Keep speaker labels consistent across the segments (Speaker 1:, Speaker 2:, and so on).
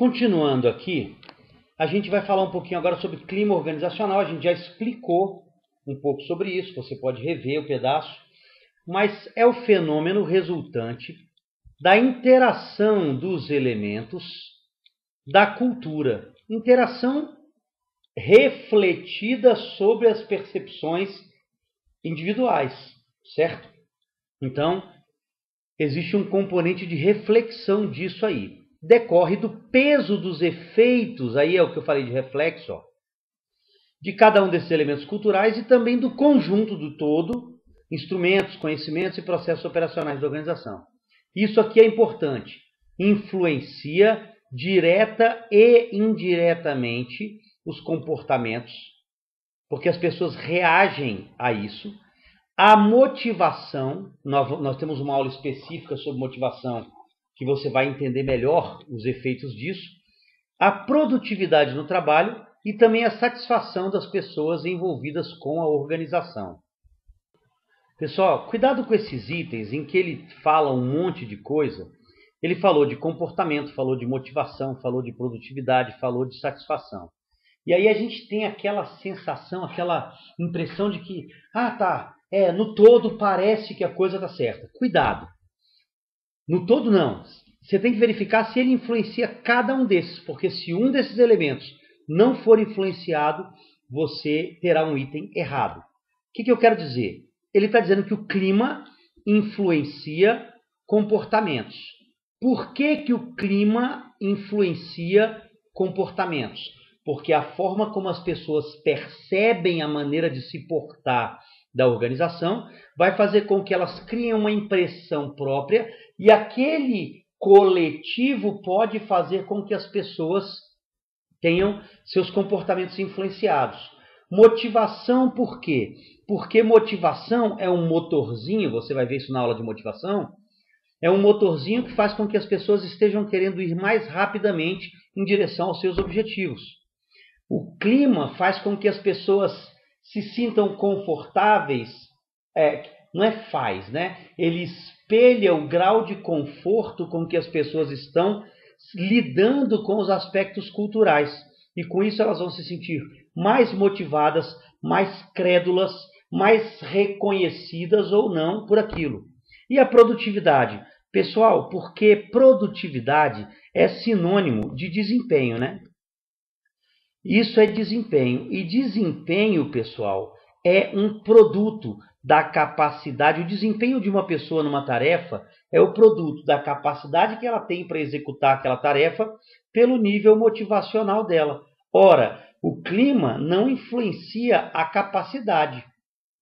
Speaker 1: Continuando aqui, a gente vai falar um pouquinho agora sobre clima organizacional. A gente já explicou um pouco sobre isso, você pode rever o pedaço, mas é o fenômeno resultante da interação dos elementos da cultura. Interação refletida sobre as percepções individuais, certo? Então, existe um componente de reflexão disso aí. Decorre do peso dos efeitos, aí é o que eu falei de reflexo, ó, de cada um desses elementos culturais e também do conjunto do todo, instrumentos, conhecimentos e processos operacionais da organização. Isso aqui é importante. Influencia direta e indiretamente os comportamentos, porque as pessoas reagem a isso. A motivação, nós temos uma aula específica sobre motivação, que você vai entender melhor os efeitos disso. A produtividade no trabalho e também a satisfação das pessoas envolvidas com a organização. Pessoal, cuidado com esses itens em que ele fala um monte de coisa. Ele falou de comportamento, falou de motivação, falou de produtividade, falou de satisfação. E aí a gente tem aquela sensação, aquela impressão de que, no todo parece que a coisa está certa. Cuidado. No todo não. Você tem que verificar se ele influencia cada um desses, porque se um desses elementos não for influenciado, você terá um item errado. O que eu quero dizer? Ele está dizendo que o clima influencia comportamentos. Por que o clima influencia comportamentos? Porque a forma como as pessoas percebem a maneira de se portar da organização vai fazer com que elas criem uma impressão própria e aquele coletivo pode fazer com que as pessoas tenham seus comportamentos influenciados. Motivação por quê? Porque motivação é um motorzinho, você vai ver isso na aula de motivação, é um motorzinho que faz com que as pessoas estejam querendo ir mais rapidamente em direção aos seus objetivos. O clima faz com que as pessoas se sintam confortáveis, não é faz, né? Ele espelha o grau de conforto com que as pessoas estão lidando com os aspectos culturais. E com isso elas vão se sentir mais motivadas, mais crédulas, mais reconhecidas ou não por aquilo. E a produtividade? Pessoal, porque produtividade é sinônimo de desempenho, né? Isso é desempenho. E desempenho, pessoal, é um produto da capacidade. O desempenho de uma pessoa numa tarefa é o produto da capacidade que ela tem para executar aquela tarefa pelo nível motivacional dela. Ora, o clima não influencia a capacidade.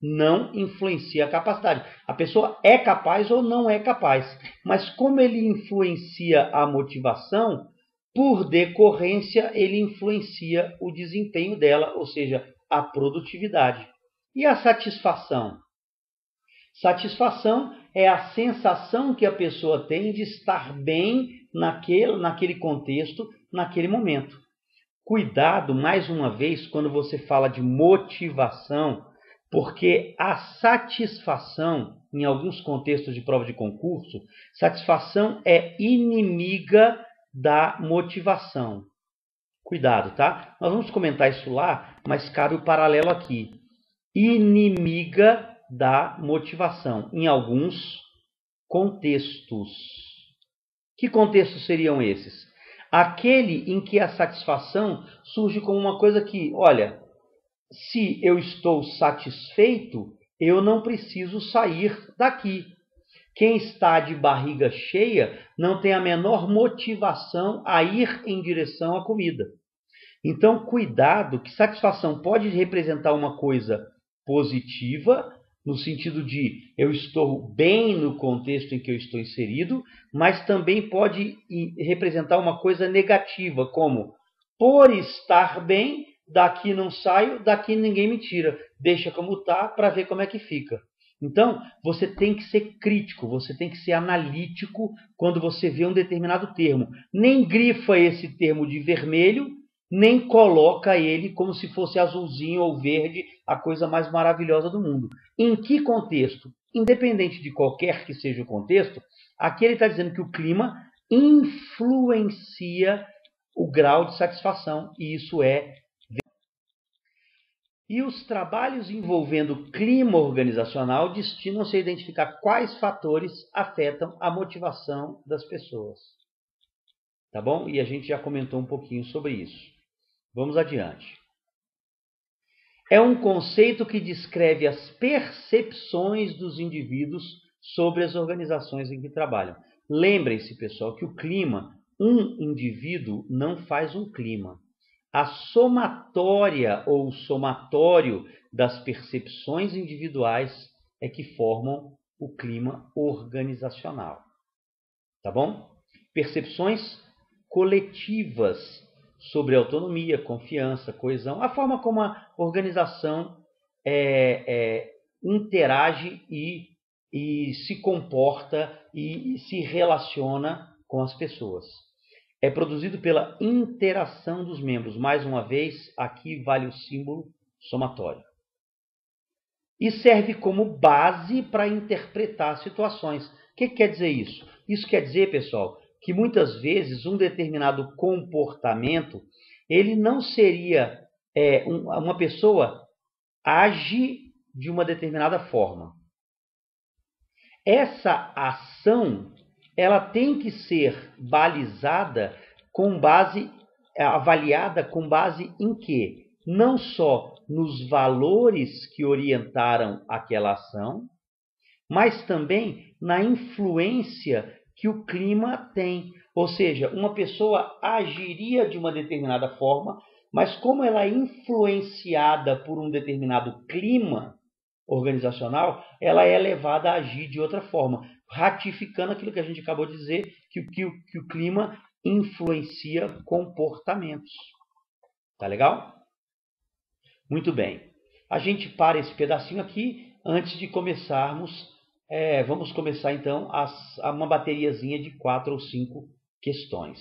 Speaker 1: Não influencia a capacidade. A pessoa é capaz ou não é capaz. Mas como ele influencia a motivação, por decorrência, ele influencia o desempenho dela, ou seja, a produtividade. E a satisfação? Satisfação é a sensação que a pessoa tem de estar bem naquele contexto, naquele momento. Cuidado, mais uma vez, quando você fala de motivação, porque a satisfação, em alguns contextos de prova de concurso, satisfação é inimiga da motivação. Cuidado, tá? Nós vamos comentar isso lá, mas cabe o paralelo aqui. Inimiga da motivação, em alguns contextos. Que contextos seriam esses? Aquele em que a satisfação surge como uma coisa que, olha, se eu estou satisfeito, eu não preciso sair daqui. Quem está de barriga cheia não tem a menor motivação a ir em direção à comida. Então, cuidado, que satisfação pode representar uma coisa positiva, no sentido de eu estou bem no contexto em que eu estou inserido, mas também pode representar uma coisa negativa, como por estar bem, daqui não saio, daqui ninguém me tira. Deixa como está para ver como é que fica. Então, você tem que ser crítico, você tem que ser analítico quando você vê um determinado termo. Nem grifa esse termo de vermelho, nem coloca ele como se fosse azulzinho ou verde, a coisa mais maravilhosa do mundo. Em que contexto? Independente de qualquer que seja o contexto, aqui ele está dizendo que o clima influencia o grau de satisfação, e isso é. E os trabalhos envolvendo clima organizacional destinam-se a identificar quais fatores afetam a motivação das pessoas. Tá bom? E a gente já comentou um pouquinho sobre isso. Vamos adiante. É um conceito que descreve as percepções dos indivíduos sobre as organizações em que trabalham. Lembrem-se, pessoal, que o clima, um indivíduo não faz um clima. A somatória ou somatório das percepções individuais é que formam o clima organizacional. Tá bom? Percepções coletivas sobre autonomia, confiança, coesão, a forma como a organização interage e se comporta e se relaciona com as pessoas. É produzido pela interação dos membros. Mais uma vez, aqui vale o símbolo somatório. E serve como base para interpretar situações. O que quer dizer isso? Isso quer dizer, pessoal, que muitas vezes um determinado comportamento, ele não seria... uma pessoa age de uma determinada forma. Essa ação, ela tem que ser balizada com base, avaliada com base em quê? Não só nos valores que orientaram aquela ação, mas também na influência que o clima tem. Ou seja, uma pessoa agiria de uma determinada forma, mas como ela é influenciada por um determinado clima organizacional, ela é levada a agir de outra forma, ratificando aquilo que a gente acabou de dizer, que o clima influencia comportamentos. Tá legal? Muito bem. A gente para esse pedacinho aqui, antes de começarmos, vamos começar então uma bateriazinha de 4 ou 5 questões.